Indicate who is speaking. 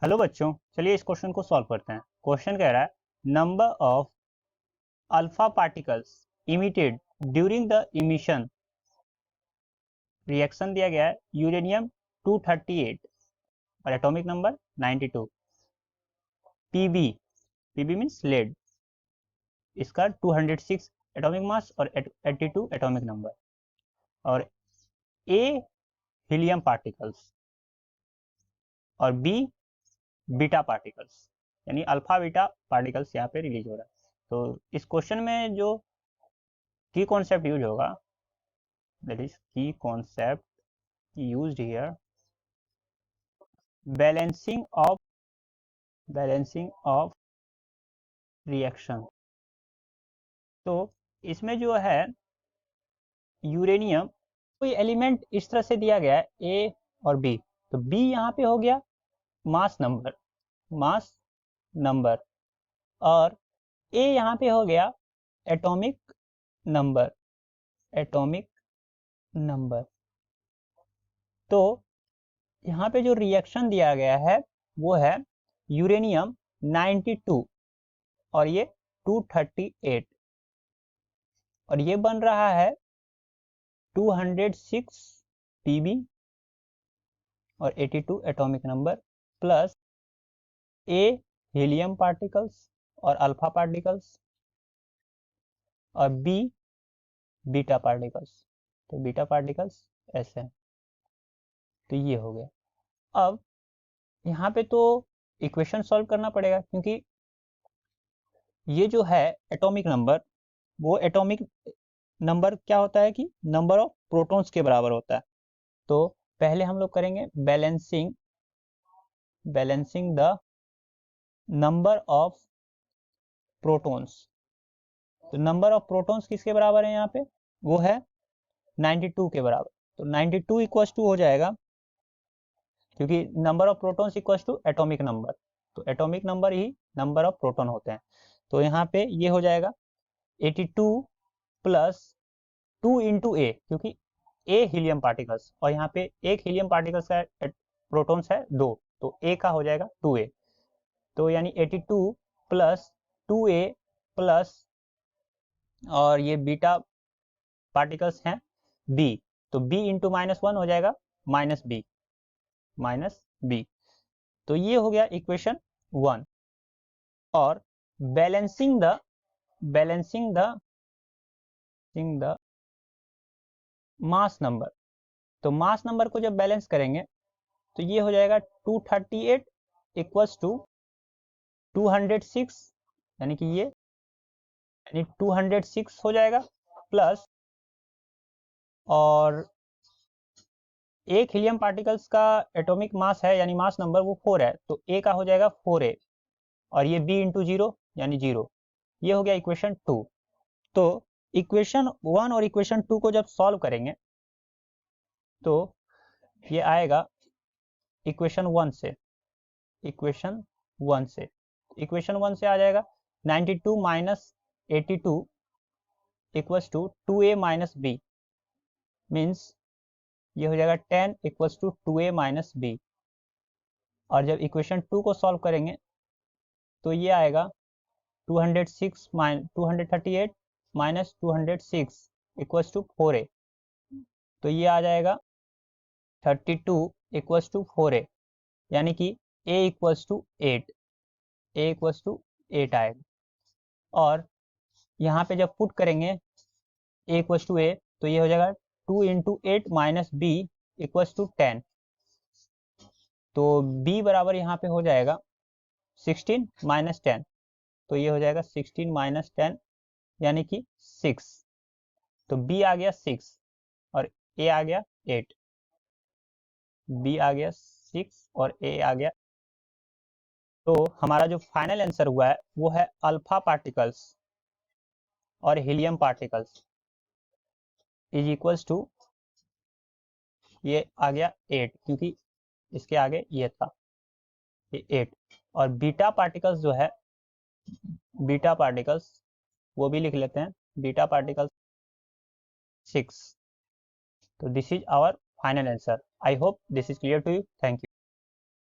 Speaker 1: Hello बच्चों, चलिए इस क्वेश्चन को सॉल्व करते हैं। क्वेश्चन कह रहा है number of alpha particles emitted during the emission. Reaction दिया गया है यूरेनियम 238 और atomic number 92। PB, PB means lead, इसका 206 एटॉमिक मास और 82 एटॉमिक नंबर। और ए हीलियम पार्टिकल्स और बी बीटा पार्टिकल्स, यानी अल्फा बीटा पार्टिकल्स यहाँ पे रिलीज हो रहा है। तो इस क्वेश्चन में जो की कॉन्सेप्ट यूज होगा, that is key concept used here, balancing of reaction। तो इसमें जो है यूरेनियम कोई एलिमेंट इस तरह से दिया गया है ए और बी, तो बी यहाँ पे हो गया मास नंबर और ए यहाँ पे हो गया एटॉमिक नंबर। तो यहाँ पे जो रिएक्शन दिया गया है वो है यूरेनियम 92 और ये 238 और ये बन रहा है 206 पीबी और 82 एटॉमिक नंबर प्लस ए हीलियम पार्टिकल्स और अल्फा पार्टिकल्स और बी बीटा पार्टिकल्स। तो बीटा पार्टिकल्स ऐसे हैं। तो ये हो गया। अब यहाँ पे तो इक्वेशन सॉल्व करना पड़ेगा, क्योंकि ये जो है एटॉमिक नंबर, वो एटॉमिक नंबर क्या होता है कि नंबर ऑफ प्रोटॉन्स के बराबर होता है। तो पहले हम लोग करेंगे balancing the number of protons. तो नंबर ऑफ प्रोटॉन्स किसके बराबर है यहाँ पे, वो है 92 के बराबर। तो 92 इक्वल्स टू हो जाएगा, क्योंकि number of protons equals to atomic number, तो एटॉमिक नंबर ही नंबर ऑफ प्रोटॉन होते हैं। तो यहाँ पे ये हो जाएगा 82 प्लस 2 इंटू ए, क्योंकि ए हीलियम पार्टिकल्स और यहाँ पे एक हीलियम पार्टिकल्स का प्रोटॉन्स है 2, तो ए का हो जाएगा 2a। तो यानी 82 प्लस 2a प्लस और ये बीटा पार्टिकल्स हैं b, तो b इंटू -1 हो जाएगा माइनस बी। तो ये हो गया इक्वेशन 1। और बैलेंसिंग द मास नंबर, तो मास नंबर को जब बैलेंस करेंगे तो ये हो जाएगा 238 इक्वल्स टू 206, यानी कि ये 206 हो जाएगा प्लस, और एक हीलियम पार्टिकल्स का एटॉमिक मास है यानी मास नंबर वो 4 है, तो ए का हो जाएगा 4a और ये b इंटू 0 यानी 0। ये हो गया इक्वेशन 2। तो इक्वेशन 1 और इक्वेशन 2 को जब सॉल्व करेंगे तो ये आएगा इक्वेशन 1 से आ जाएगा 92 minus 82 equals to 2a minus B, means ये हो जाएगा 10 equals to 2a minus B. और जब इक्वेशन 2 को सॉल्व करेंगे तो ये आएगा 238 माइनस 206 इक्वल्स टू 4a, तो ये आ जाएगा 32 इक्वल्स टू 4a, यानी कि a इक्वल्स टू 8 आएगा। और यहाँ पे जब पुट करेंगे a इक्वल्स टू a, तो ये हो जाएगा 2 into 8 minus B equals to 10। तो b बराबर यहाँ पे हो जाएगा 16 माइनस 10, तो ये हो जाएगा 16 माइनस 10 यानी कि 6। तो b आ गया 6 और a आ गया 8, b आ गया 6 और a आ गया। तो हमारा जो फाइनल आंसर हुआ है वो है अल्फा पार्टिकल्स और helium particles is equals to, ये आ गया 8, क्योंकि इसके आगे ये था, ये 8। और बीटा पार्टिकल्स जो है, बीटा पार्टिकल्स वो भी लिख लेते हैं, बीटा पार्टिकल्स 6। तो this is our final answer. I hope this is clear to you. Thank you.